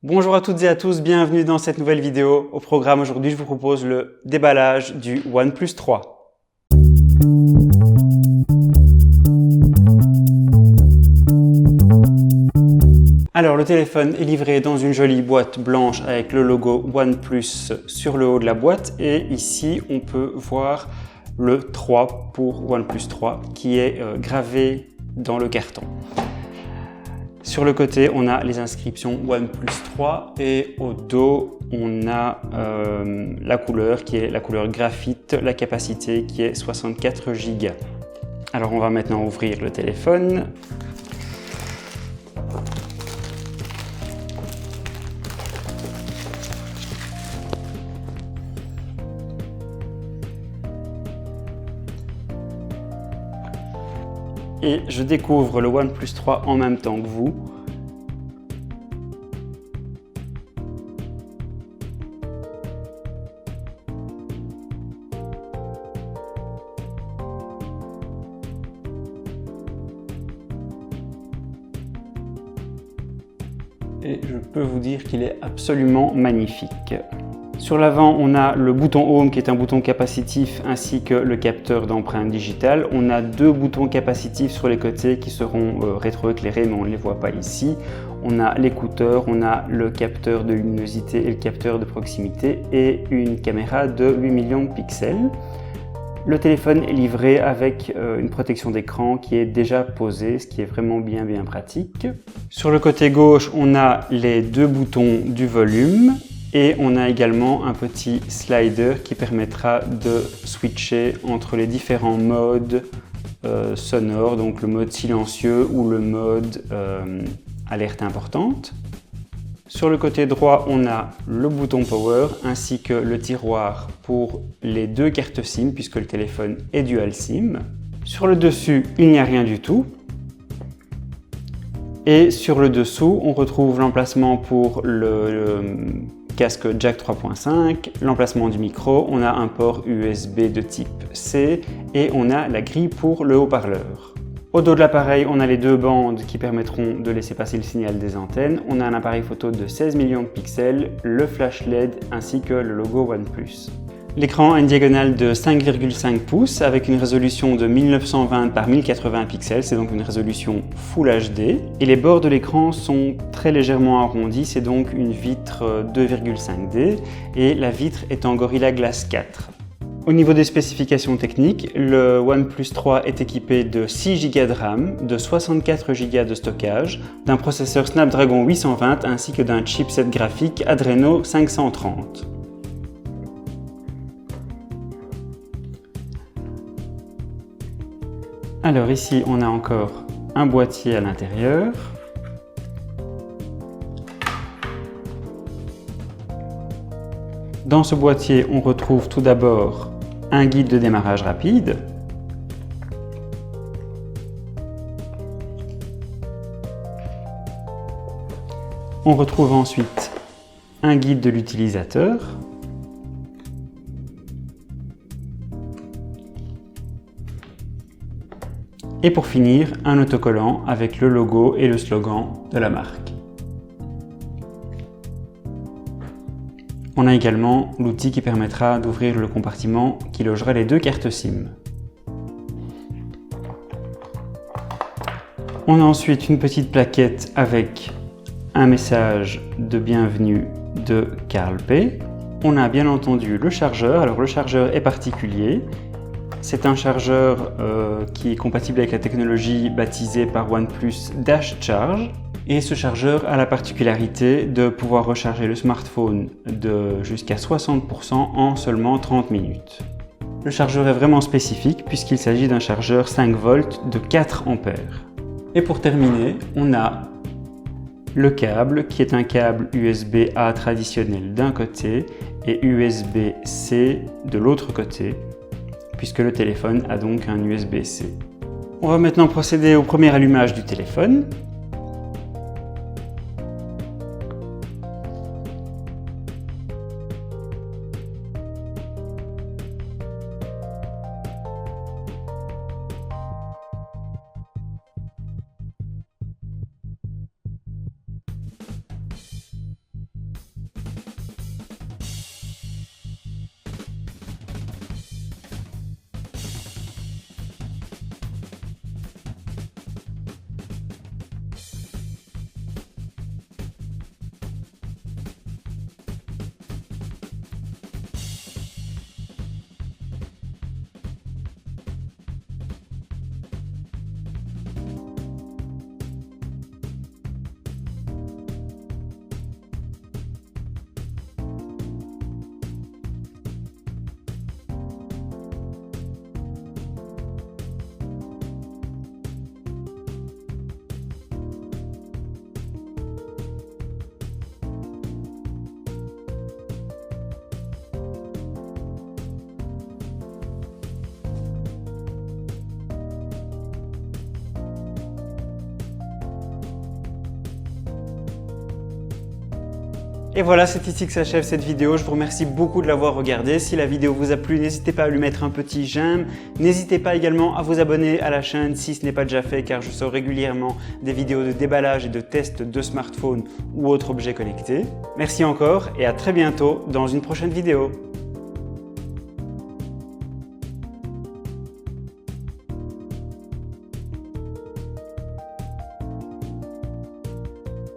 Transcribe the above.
Bonjour à toutes et à tous, bienvenue dans cette nouvelle vidéo. Au programme aujourd'hui, je vous propose le déballage du OnePlus 3. Alors, le téléphone est livré dans une jolie boîte blanche avec le logo OnePlus sur le haut de la boîte. Et ici, on peut voir le 3 pour OnePlus 3 qui est gravé dans le carton. Sur le côté, on a les inscriptions OnePlus 3 et au dos, on a la couleur qui est la couleur graphite, la capacité qui est 64 Go. Alors on va maintenant ouvrir le téléphone. Et je découvre le OnePlus 3 en même temps que vous. Et je peux vous dire qu'il est absolument magnifique. Sur l'avant, on a le bouton Home qui est un bouton capacitif ainsi que le capteur d'empreinte digitale. On a deux boutons capacitifs sur les côtés qui seront rétroéclairés mais on ne les voit pas ici. On a l'écouteur, on a le capteur de luminosité et le capteur de proximité et une caméra de 8 millions de pixels. Le téléphone est livré avec une protection d'écran qui est déjà posée, ce qui est vraiment bien pratique. Sur le côté gauche, on a les deux boutons du volume. Et on a également un petit slider qui permettra de switcher entre les différents modes sonores, donc le mode silencieux ou le mode alerte importante. Sur le côté droit, on a le bouton Power ainsi que le tiroir pour les deux cartes SIM puisque le téléphone est dual SIM. Sur le dessus, il n'y a rien du tout. Et sur le dessous, on retrouve l'emplacement pour le casque jack 3.5, l'emplacement du micro, on a un port USB de type C et on a la grille pour le haut-parleur. Au dos de l'appareil, on a les deux bandes qui permettront de laisser passer le signal des antennes. On a un appareil photo de 16 millions de pixels, le flash LED ainsi que le logo OnePlus. L'écran a une diagonale de 5,5 pouces avec une résolution de 1920 par 1080 pixels, c'est donc une résolution Full HD. Et les bords de l'écran sont très légèrement arrondis, c'est donc une vitre 2,5D et la vitre est en Gorilla Glass 4. Au niveau des spécifications techniques, le OnePlus 3 est équipé de 6 Go de RAM, de 64 Go de stockage, d'un processeur Snapdragon 820 ainsi que d'un chipset graphique Adreno 530. Alors ici, on a encore un boîtier à l'intérieur. Dans ce boîtier, on retrouve tout d'abord un guide de démarrage rapide. On retrouve ensuite un guide de l'utilisateur. Et pour finir, un autocollant avec le logo et le slogan de la marque. On a également l'outil qui permettra d'ouvrir le compartiment qui logera les deux cartes SIM. On a ensuite une petite plaquette avec un message de bienvenue de Carl P. On a bien entendu le chargeur. Alors le chargeur est particulier. C'est un chargeur qui est compatible avec la technologie baptisée par OnePlus Dash Charge. Et ce chargeur a la particularité de pouvoir recharger le smartphone de jusqu'à 60% en seulement 30 minutes. Le chargeur est vraiment spécifique puisqu'il s'agit d'un chargeur 5 volts de 4 ampères. Et pour terminer, on a le câble qui est un câble USB-A traditionnel d'un côté et USB-C de l'autre côté, puisque le téléphone a donc un USB-C. On va maintenant procéder au premier allumage du téléphone. Et voilà, c'est ici que s'achève cette vidéo. Je vous remercie beaucoup de l'avoir regardée. Si la vidéo vous a plu, n'hésitez pas à lui mettre un petit j'aime. N'hésitez pas également à vous abonner à la chaîne si ce n'est pas déjà fait, car je sors régulièrement des vidéos de déballage et de tests de smartphones ou autres objets connectés. Merci encore et à très bientôt dans une prochaine vidéo.